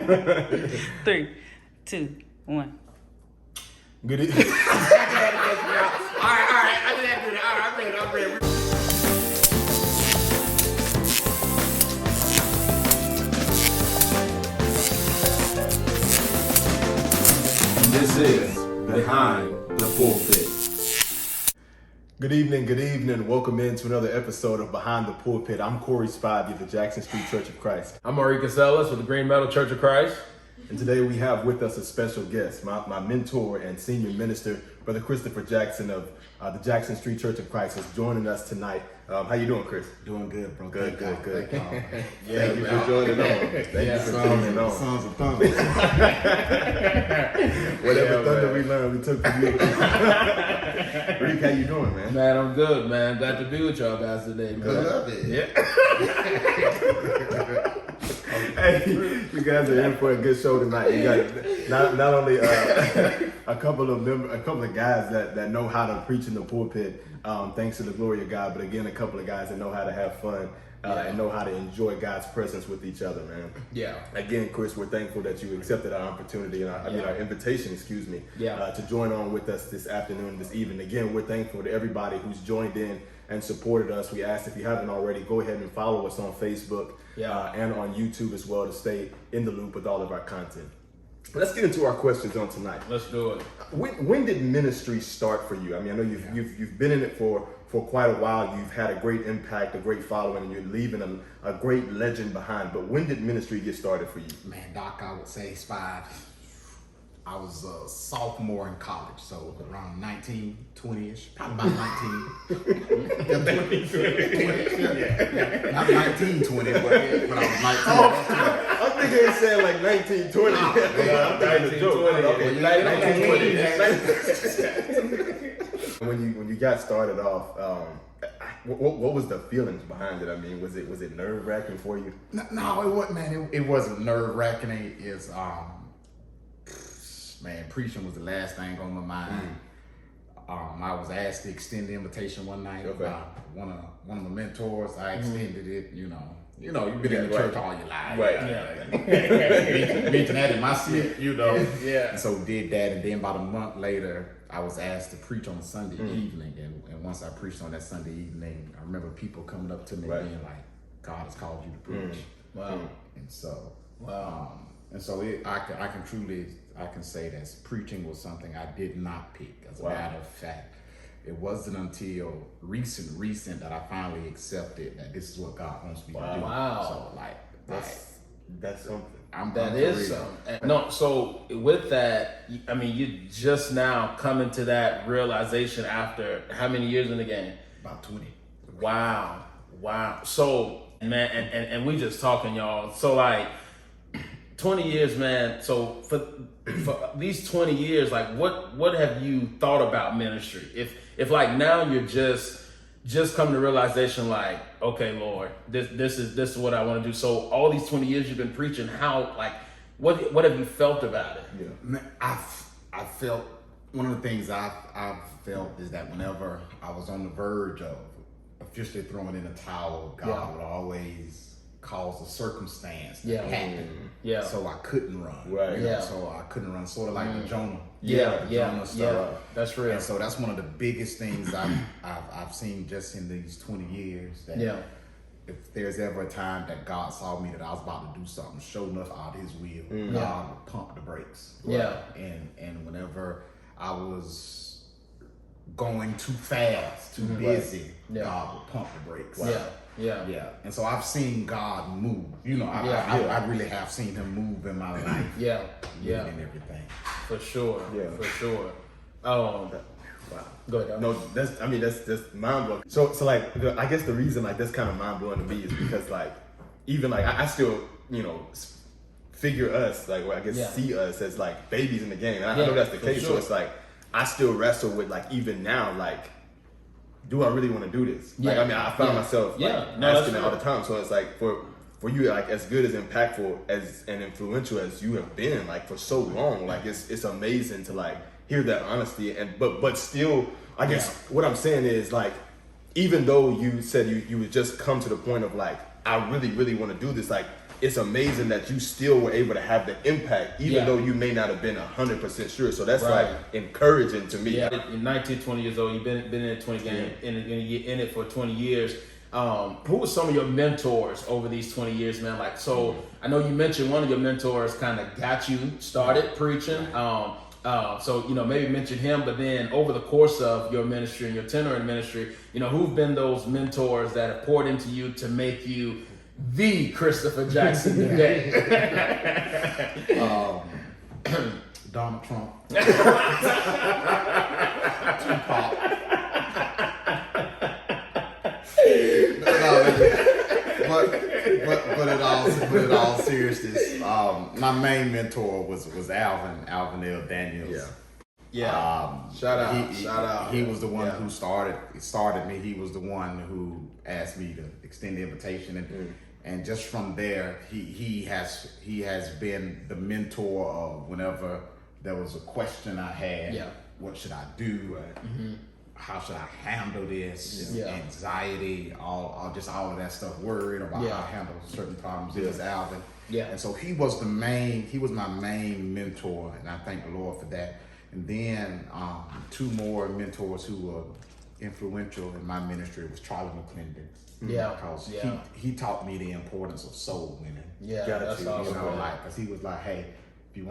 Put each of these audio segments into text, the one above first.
3, 2, 1. Good evening. All right. I didn't have to do that. All right, I'm ready. This is Behind the Pulpit. Good evening. Welcome into another episode of Behind the Pulpit. I'm Corey Spivey of the Jackson Street Church of Christ. I'm Maurice Casellas with the Green Meadow Church of Christ. And today we have with us a special guest, my mentor and senior minister, Brother Christopher Jackson of the Jackson Street Church of Christ is joining us tonight. How you doing, Chris? Doing good, bro. Good. Thank Thank you for joining on. Thank you for joining on. Sons of thunder. Whatever thunder we learned, we took from you. Reek, how you doing, man? Man, I'm good, man. Glad to be with y'all guys today, man. Good. Love it. Yeah. Hey, you guys are in for a good show tonight. You got not only a couple of guys that know how to preach in the pulpit, thanks to the glory of God, but again, a couple of guys that know how to have fun and know how to enjoy God's presence with each other, man. Yeah. Again, Chris, we're thankful that you accepted our opportunity and our invitation, to join on with us this afternoon, this evening. Again, we're thankful to everybody who's joined in and supported us. We ask if you haven't already, go ahead and follow us on Facebook and on YouTube as well to stay in the loop with all of our content. Let's get into our questions on tonight. Let's do it. When did ministry start for you? I mean, I know you've been in it for quite a while. You've had a great impact, a great following, and you're leaving a great legend behind. But when did ministry get started for you? Man, Doc, I would say it's 5. I was a sophomore in college, so around 19, 20-ish, probably about 19. Not 19, 20, but I was 19. I'm thinking he said like 1920. I'm thinking a joke. When you got started off, what was the feelings behind it? I mean, was it nerve wracking for you? No, it wasn't, man. It wasn't nerve wracking. It's man, preaching was the last thing on my mind. I was asked to extend the invitation one night by one of my mentors. I extended it. You know, you've been in the church all your life. Right. Mention that in my seat, Yeah. And so did that, and then about a month later, I was asked to preach on Sunday evening, and once I preached on that Sunday evening, I remember people coming up to me being like, "God has called you to preach." Wow. And so, I can say that preaching was something I did not pick. As a matter of fact, it wasn't until recent that I finally accepted that this is what God wants me to do. Wow. So That's something. That is something. No, so with that, I mean, you just now coming to that realization after how many years in the game? About 20. Wow. So, man, and we just talking, y'all. So, like, 20 years, man. So for these 20 years, like what have you thought about ministry? If like now you're just come to realization, like, okay, Lord, this is what I want to do. So all these 20 years you've been preaching, how, like, what have you felt about it? Yeah. Man, I felt, one of the things I've felt is that whenever I was on the verge of officially throwing in a towel, God would always cause a circumstance that happened. Yeah. So I couldn't run. Right. So I couldn't run, sort of like the Jonah. Yeah. Stuff. That's real. And so that's one of the biggest things I've seen just in these 20 years. That if there's ever a time that God saw me that I was about to do something, sure enough, out of His will, God would pump the brakes. Yeah. And whenever I was going too fast, too busy, God would pump the brakes. Yeah. And so I've seen God move. I really have seen Him move in my life. Yeah. And everything. For sure. Yeah. For sure. Wow. Go ahead. No, that's mind blowing. So like, I guess the reason like that's kind of mind blowing to me is because like, even like I still figure us like, well, I guess see us as like babies in the game. And I know that's the case. Sure. So it's like I still wrestle with like even now like, do I really want to do this? Yeah. Like, I mean, I found myself like, asking it all the time. So it's like for you, like as good as impactful as and influential as you have been, like for so long, like it's amazing to like hear that honesty but still, I guess what I'm saying is like, even though you said you would just come to the point of like, I really, really want to do this, like it's amazing that you still were able to have the impact, even though you may not have been 100% sure. So that's like encouraging to me. Yeah, you're 19, 20 years old. You've been in it 20 games, in it for 20 years. Who were some of your mentors over these 20 years, man? Like, so I know you mentioned one of your mentors kind of got you started preaching. So, you know, maybe mention him, but then over the course of your ministry and your tenure in ministry, you know, who've been those mentors that have poured into you to make you the Christopher Jackson today? Donald Trump. But in all seriousness, my main mentor was Alvin L. Daniels. Shout out. He was the one who started me. He was the one who asked me to extend the invitation, and just from there, he has been the mentor of whenever there was a question I had. What should I do? How should I handle this? Anxiety, all of that stuff, worried about how to handle certain problems. It was Alvin. And so he was my main mentor, and I thank the Lord for that. And then two more mentors who were influential in my ministry was Charlie McClendon. Because he taught me the importance of soul winning. That's awesome. You know, like, because he was like, hey, if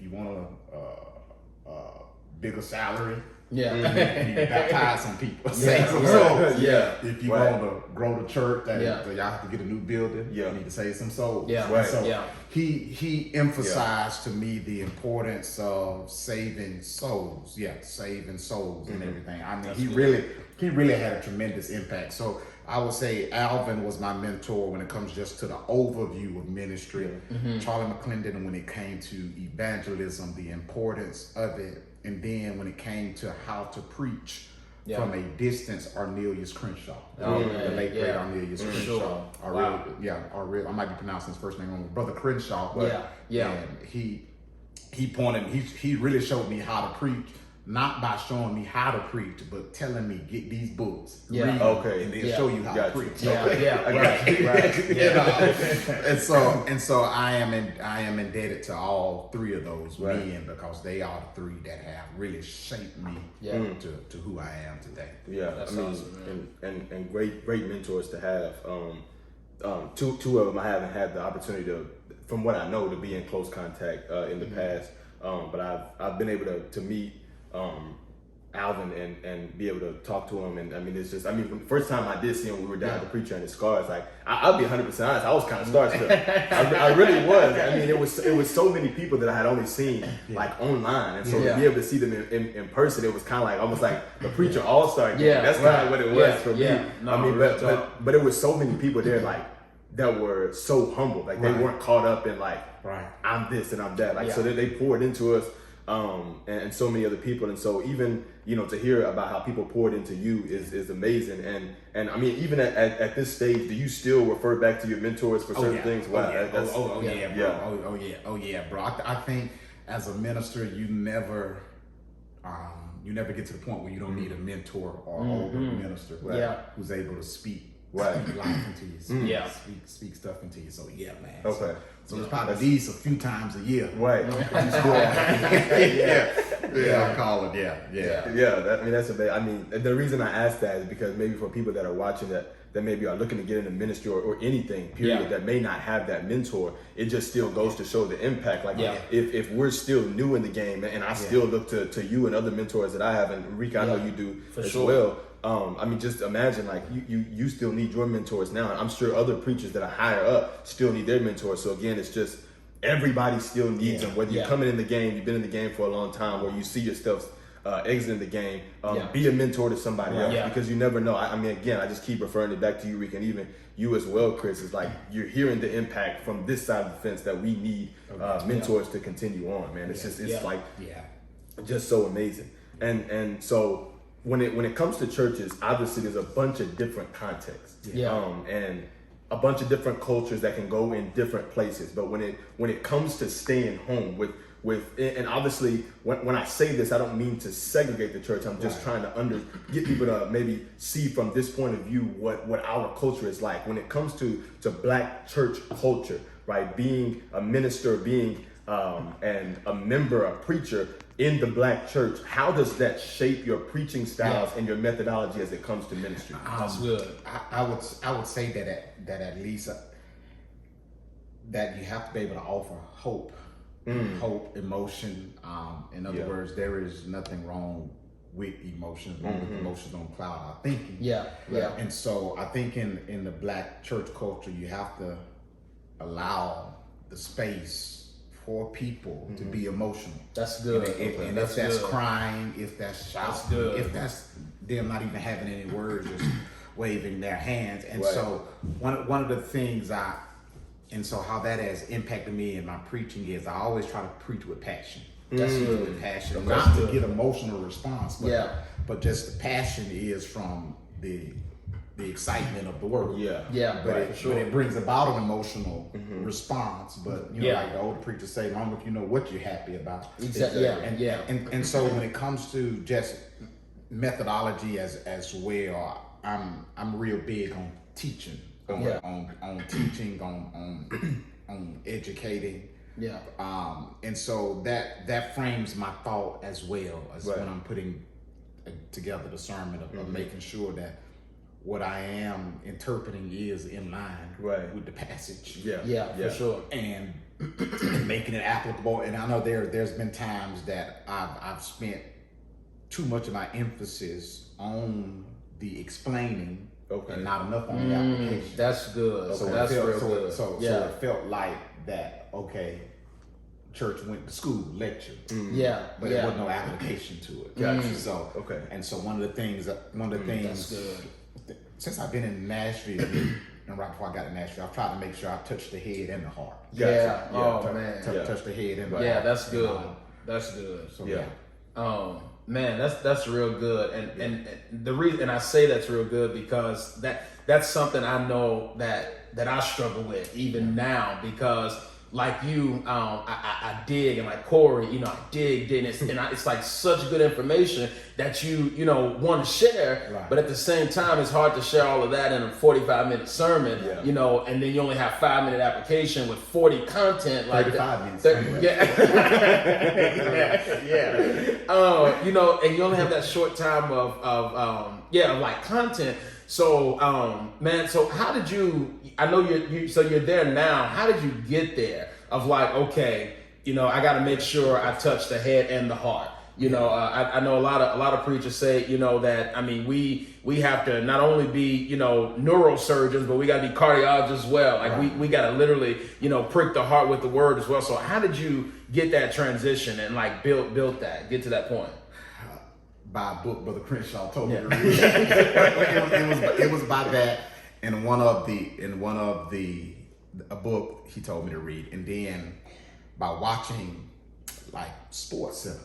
you want a bigger salary, you baptize some people, save some souls. If you want to grow the church, that y'all have to get a new building, you need to save some souls. He emphasized to me the importance of saving souls. Saving souls and everything. I mean, he really had a tremendous impact. So I would say Alvin was my mentor when it comes just to the overview of ministry. Charlie McClendon when it came to evangelism, the importance of it. And then when it came to how to preach from a distance, Arnelius Crenshaw, the late great Arnelius Crenshaw. I might be pronouncing his first name wrong, Brother Crenshaw. But and he really showed me how to preach, not by showing me how to preach, but telling me get these books, read them, and they'll show you how to preach. And so I am indebted to all three of those men, because they are the three that have really shaped me to who I am today. That's awesome, and great mentors to have. Two of them I haven't had the opportunity to, from what I know, to be in close contact in the past. But I've been able to meet Alvin and be able to talk to him, and I mean, it's just, I mean, the first time I did see him, we were down at the preacher and his scars. Like, I'll be 100% honest, I was kind of starstruck. I really was. I mean, it was so many people that I had only seen like online, and so to be able to see them in person, it was kind of like almost like the preacher all-star game. That's kind of what it was for me. I mean, but it was so many people there, like, that were so humble, like they weren't caught up in like, I'm this and I'm that, like so they poured into us. And so many other people, and so even, you know, to hear about how people poured into you is amazing. And I mean, even at this stage, do you still refer back to your mentors for certain things? Wow, bro. I think as a minister, you never get to the point where you don't need a mentor or older minister who's able to speak life into you, speak stuff into you. So man. So it's probably these a few times a year. Right. I call it. I mean, that's I mean, the reason I ask that is because maybe for people that are watching that maybe are looking to get into ministry or anything, period, that may not have that mentor, it just still goes to show the impact. Like, if we're still new in the game, and I still look to you and other mentors that I have, and Rika, I know you do as well. I mean, just imagine, like, you still need your mentors now. I'm sure other preachers that are higher up still need their mentors. So again, it's just everybody still needs them. Whether you're coming in the game, you've been in the game for a long time, or you see yourself exiting the game, be a mentor to somebody else, because you never know. I mean, again, I just keep referring it back to you, Rick, and even you as well, Chris. It's like you're hearing the impact from this side of the fence that we need mentors to continue on, man. It's just just so amazing. And so when it comes to churches, obviously there's a bunch of different contexts, and a bunch of different cultures that can go in different places. But when it comes to staying home with and obviously when I say this, I don't mean to segregate the church. I'm just trying to get people to maybe see from this point of view what our culture is like when it comes to Black church culture, right? Being a minister, being and a member, a preacher in the Black church. How does that shape your preaching styles and your methodology as it comes to ministry? That's good. I would say that at least that you have to be able to offer hope, hope, emotion. In other words, there is nothing wrong with emotions. Emotions don't cloud our thinking. Yeah. And so I think in the Black church culture, you have to allow the space for people to be emotional. That's good. And if that's crying, if that's shouting, if that's them not even having any words, just waving their hands. And so one of the things how that has impacted me in my preaching is I always try to preach with passion. That's with passion, not to get emotional response, but just the passion is from the excitement of the word. But it brings about an emotional response. But like the old preachers say, long as you know what you're happy about. Exactly. And so when it comes to just methodology as well, I'm real big on teaching, on teaching, on educating. And so that frames my thought as well as when I'm putting together the sermon of making sure that what I am interpreting is in line with the passage. For sure. And making it applicable. And I know there's been times that I've spent too much of my emphasis on the explaining and not enough on the application. That's good. So That's real good. So it felt like that, church went to school, lecture. But there wasn't no application to it. Gotcha. So and so one of the things That's good. Since I've been in Nashville, and right before I got to Nashville, I've tried to make sure I touch the head and the heart. Touch the head and the heart. That's good. That's good. So man, that's real good. And the reason, and I say that's real good because that's something I know that I struggle with even now, because like you, I dig, and like Corey, I dig, and it's like such good information that you want to share, but at the same time, it's hard to share all of that in a 45-minute sermon, and then you only have 5-minute application with 40 content, like 35 minutes. And you only have that short time of like content. So, man, so how did you? I know you're there now. How did you get there? Of like, okay, I got to make sure I touch the head and the heart. I know a lot of preachers say, that we have to not only be neurosurgeons, but we got to be cardiologists as well. Like we got to literally prick the heart with the word as well. So how did you get that transition and like build that, get to that point? By a book Brother Crenshaw told me to read. It was by that in a book he told me to read, and then by watching like Sports Center,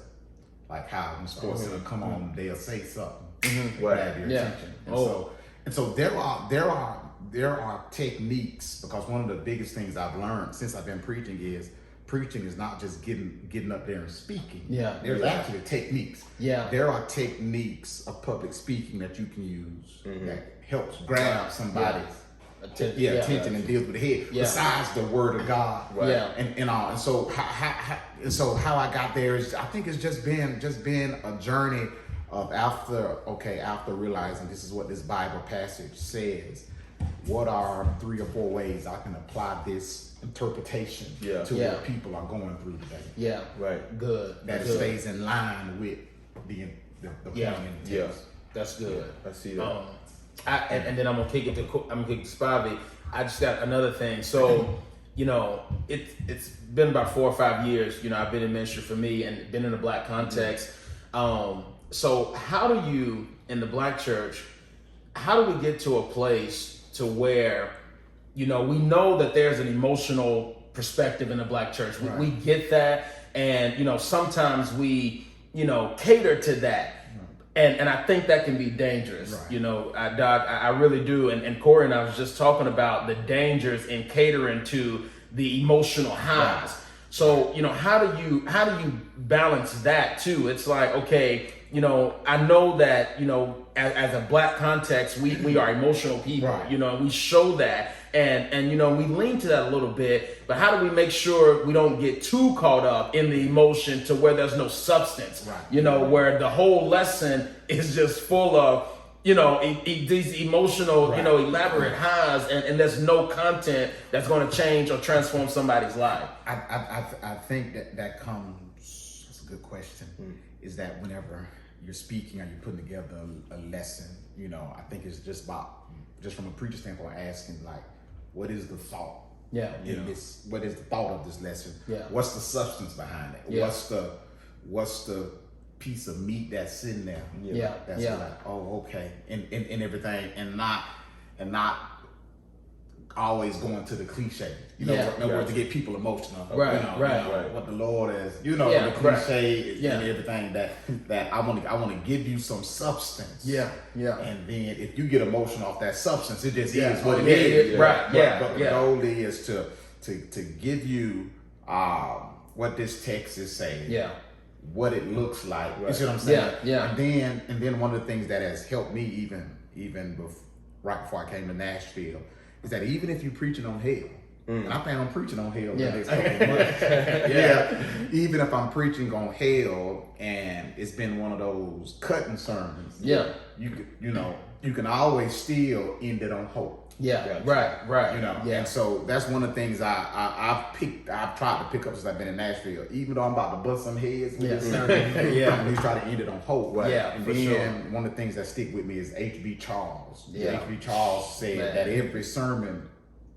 like how when Sports Center come on, they'll say something, grab your attention. And so there are techniques, because one of the biggest things I've learned since I've been preaching is not just getting up there and speaking. There's actually techniques. There are techniques of public speaking that you can use that helps grab somebody's attention and deals with the head. Besides the word of God. And all. And so how I got there is, I think it's just been a journey of after realizing this is what this Bible passage says. What are 3 or 4 ways I can apply this interpretation to what people are going through today? Good. That it stays in line with the point in the text. That's good. I see that. And then I'm gonna kick it to Spivey. I just got another thing. So, it's been about 4 or 5 years. I've been in ministry for me and been in a Black context. So how do you, in the Black church, how do we get to a place to where, we know that there's an emotional perspective in the Black church. We get that, and sometimes we cater to that. And I think that can be dangerous. I really do. And Corey and I was just talking about the dangers in catering to the emotional highs. So, how do you balance that too? It's like, okay, I know that, as a Black context, we are emotional people, Right. And we show that. And we lean to that a little bit, but how do we make sure we don't get too caught up in the emotion to where there's no substance, Right. where the whole lesson is just full of, these emotional, Right. elaborate highs, and there's no content that's going to change or transform somebody's life. I think that comes, that's a good question, is that whenever you're speaking or you're putting together a lesson, I think it's just from a preacher standpoint, asking like, what is the thought? Yeah. In this, what is the thought of this lesson? Yeah. What's the substance behind it? Yeah. What's the piece of meat that's sitting there? Yeah. That's like, oh, okay, and everything, and not always going to the cliche. In other words, to get people emotional. Right. What the Lord is, the Yeah, cliche right. and everything that I want to give you some substance. Yeah. And then if you get emotional off that substance, it just Yeah. is what it Yeah, is. yeah, right. But the goal is to give you what this text is saying. Yeah. What it looks like. Right. You see what I'm saying? Yeah. And then one of the things that has helped me even right before I came to Nashville is that even if you're preaching on hell, and I plan on preaching on hell the next couple of months. Even if I'm preaching on hell and it's been one of those cutting sermons, you can always still end it on hope. Yeah. Right. And so that's one of the things I've tried to pick up since I've been in Nashville. Even though I'm about to bust some heads with this sermon, I always try to end it on hope. Right? Yeah, and for then sure. one of the things that stick with me is H.B. Charles. Yeah. H.B. Charles said Man. that every sermon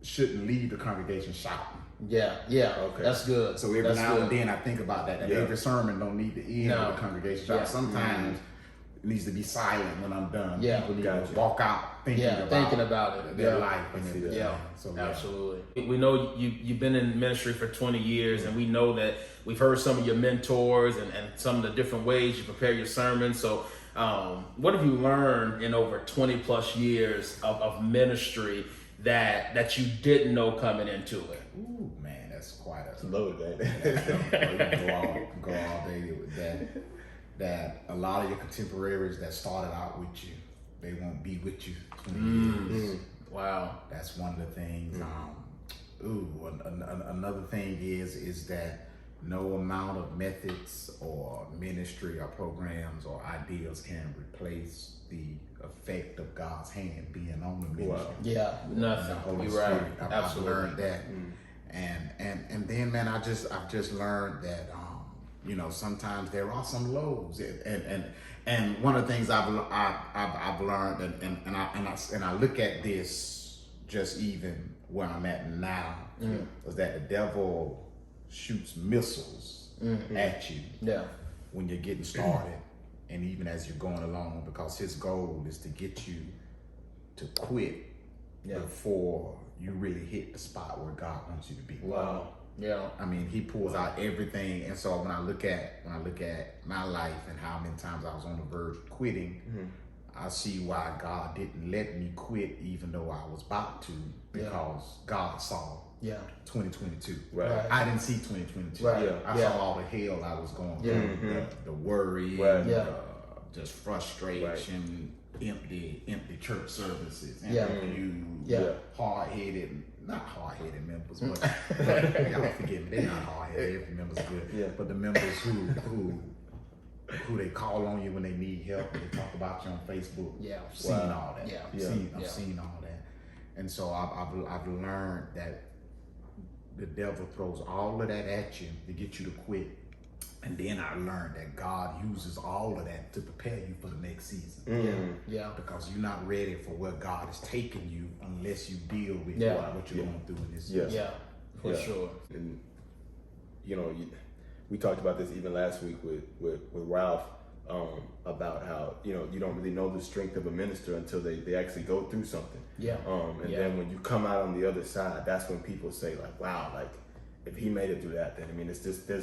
shouldn't leave the congregation shouting. Yeah. Okay. That's good. So every That's now good. and then I think about that every sermon don't need to end No. with the congregation shouting. Yeah. Sometimes it needs to be silent when I'm done. Yeah. People need Gotcha. to walk out thinking about it. their Yeah. life and everything. Yeah. So Absolutely. We know you've been in ministry for 20 years, and we know that we've heard some of your mentors and some of the different ways you prepare your sermons. So what have you learned in over 20 plus years of ministry that you didn't know coming into it? Ooh, man, that's quite a Loaded, you can go all day with that. That a lot of your contemporaries that started out with you, they won't be with you 20 years. Wow. That's one of the things. Another thing is that no amount of methods or ministry or programs or ideas can replace the effect of God's hand being on the ministry. Wow. Yeah. And the Nothing. Holy You're right. Spirit. I've Absolutely. learned that. And then, man, I've just learned that sometimes there are some lows, and one of the things I've learned, and I look at this just even where I'm at now, is that the devil shoots missiles at you when you're getting started, and even as you're going along, because his goal is to get you to quit before you really hit the spot where God wants you to be. Wow. Yeah. I mean, he pulls out everything, and so when I look at my life and how many times I was on the verge of quitting, I see why God didn't let me quit, even though I was about to, because God saw 2022. Right. I didn't see 2022. Right. I saw all the hell I was going through, the worry, just frustration, empty church services, and hard-headed. Not hard-headed members, but y'all forgive me, they're not hard-headed. Every member's good, but the members who they call on you when they need help, they talk about you on Facebook. I've seen all that. I've seen all that, and so I've learned that the devil throws all of that at you to get you to quit. And then I learned that God uses all of that to prepare you for the next season. Because you're not ready for where God is taking you unless you deal with what you're going through in this season. For sure. And we talked about this even last week with Ralph about how you don't really know the strength of a minister until they actually go through something. Then when you come out on the other side, that's when people say like, wow, like if he made it through that, then I mean there's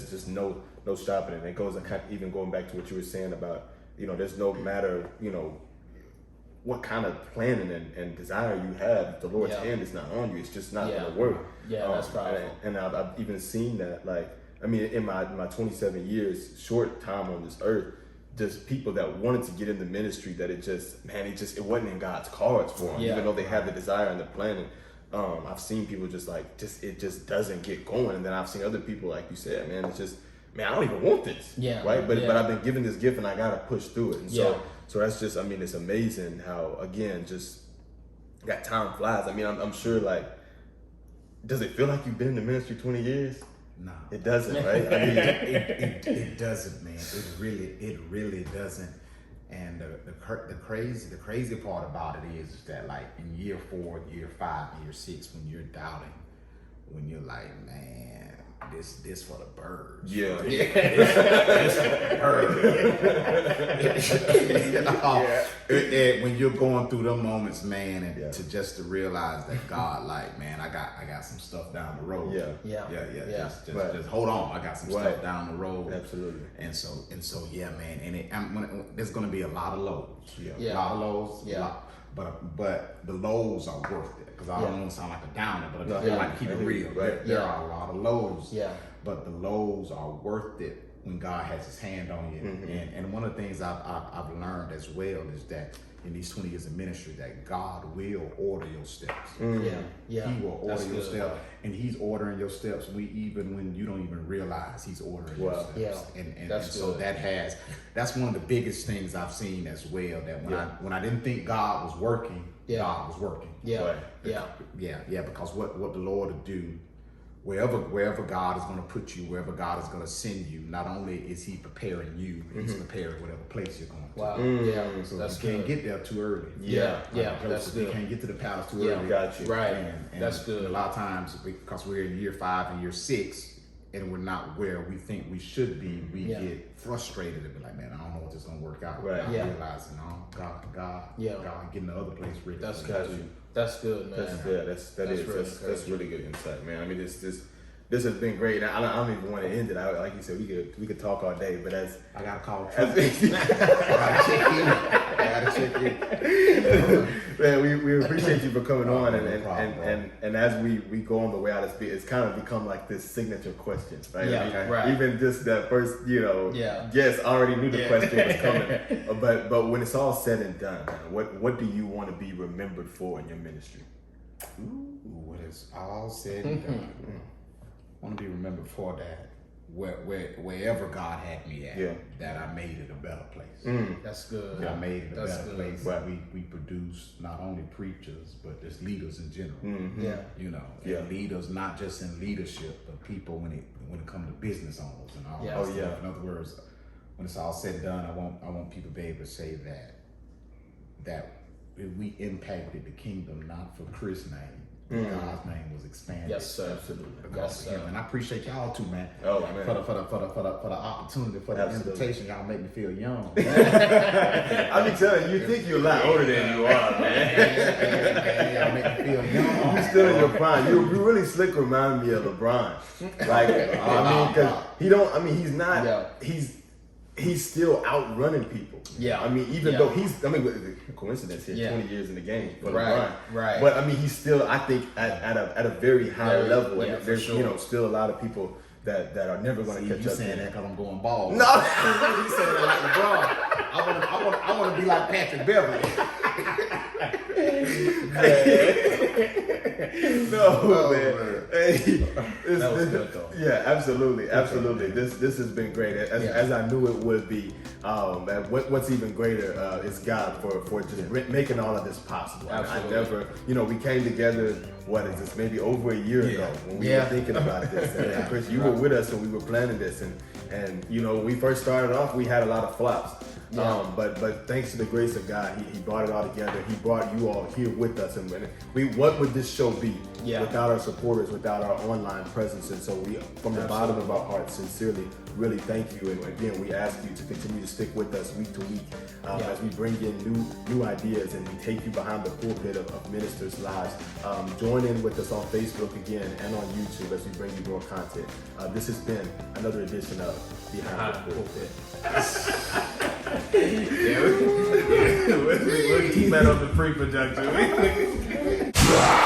just no stopping it. And it goes even going back to what you were saying about there's no matter what kind of planning and desire you have. If the Lord's hand is not on you, it's just not going to work. Yeah, that's powerful. And I've even seen that, like, I mean, in my 27 years, short time on this earth, just people that wanted to get in the ministry, that it wasn't in God's cards for them, even though they had the desire and the planning. I've seen people it just doesn't get going. And then I've seen other people, like you said, man, it's just, man, I don't even want this. Yeah. Right. But I've been given this gift and I got to push through it. And so that's just, I mean, it's amazing how, again, just that time flies. I mean, I'm sure, like, does it feel like you've been in the ministry 20 years? No, it doesn't, right? I mean, it doesn't, man. It really doesn't. And the crazy part about it is that, like, in year 4, year 5, year 6, when you're doubting, when you're like, man, this for the birds. Yeah. This for the birds. When you're going through them moments, man, and to realize that God, like, man, I got some stuff down the road. Just hold on. I got some stuff down the road. Absolutely. And so, yeah, man. And there's gonna be a lot of lows. A lot of lows. But the lows are worth it. Because I don't want to sound like a downer, but I like to keep it real. Right? There are a lot of lows. But the lows are worth it when God has His hand on you. Mm-hmm. And one of the things I've learned as well is that in these 20 years of ministry, that God will order your steps. Mm-hmm. He will order your steps, and He's ordering your steps even when you don't even realize He's ordering your steps. And so that's one of the biggest things I've seen as well. That when I didn't think God was working, God was working. Because what the Lord will do, wherever God is going to put you, wherever God is going to send you, not only is He preparing you, He's preparing whatever place you're going to. Wow. So you can't get there too early. That's good. You can't get to the palace too early. Got you. Right. And that's good. A lot of times, because we're in year 5 and year 6, and we're not where we think we should be, we get frustrated and be like, man, I don't know what this is going to work out. Right. Realizing, God, getting the other place ready. That's good. That's good, man. That's really good insight, man. I mean, this has been great. I don't even want to end it. Like you said, we could talk all day, but I gotta call. I gotta check in. Man, we appreciate you for coming on, and as we go on the way out of speed, it's kind of become like this signature question, right? Right. Even just that first, guest already knew the question was coming, but when it's all said and done, man, what do you want to be remembered for in your ministry? Ooh, when it's all said and done, I want to be remembered for that. Wherever God had me at, that I made it a better place. That's good. I made it a better place. Right. We produce not only preachers, but just leaders in general. Mm-hmm. And leaders not just in leadership, but people when it comes to business owners and all that stuff. In other words, when it's all said and done, I want people to be able to say that we impacted the kingdom not for Chris' name. God's name was expanded. Yes, sir. Absolutely. Because of him. And I appreciate y'all too, man. Oh, man. For the opportunity, for the invitation. Y'all make me feel young. I be telling you, think you're a lot older than you are, man. Y'all make me feel young. You still in your prime. You really slick remind me of LeBron. Like, he's not. He's still outrunning people. Yeah. I mean, even though coincidence here, 20 years in the game for LeBron. Right. But I mean, he's still, I think, at a very high level. And there's, still a lot of people that are never going to catch you up. Saying that because I'm going bald. No. You saying that like LeBron. I want to be like Patrick Beverly. No, man. Hey, that was good though. Yeah, absolutely. This has been great, as I knew it would be. And what's even greater is God for just making all of this possible. Absolutely. I never, we came together. What is this? Maybe over a year ago when we were thinking about this. And Chris, you were with us when we were planning this, and when we first started off, we had a lot of flops. But thanks to the grace of God, he brought it all together. He brought you all here with us, and what would this show be without our supporters, without our online presence? And so we, from the bottom of our hearts, sincerely, really thank you. And again, we ask you to continue to stick with us week to week as we bring in new ideas and we take you behind the pulpit of ministers' lives. Join in with us on Facebook again and on YouTube as we bring you more content. This has been another edition of Behind the Pulpit. We'll keep that on the pre-production.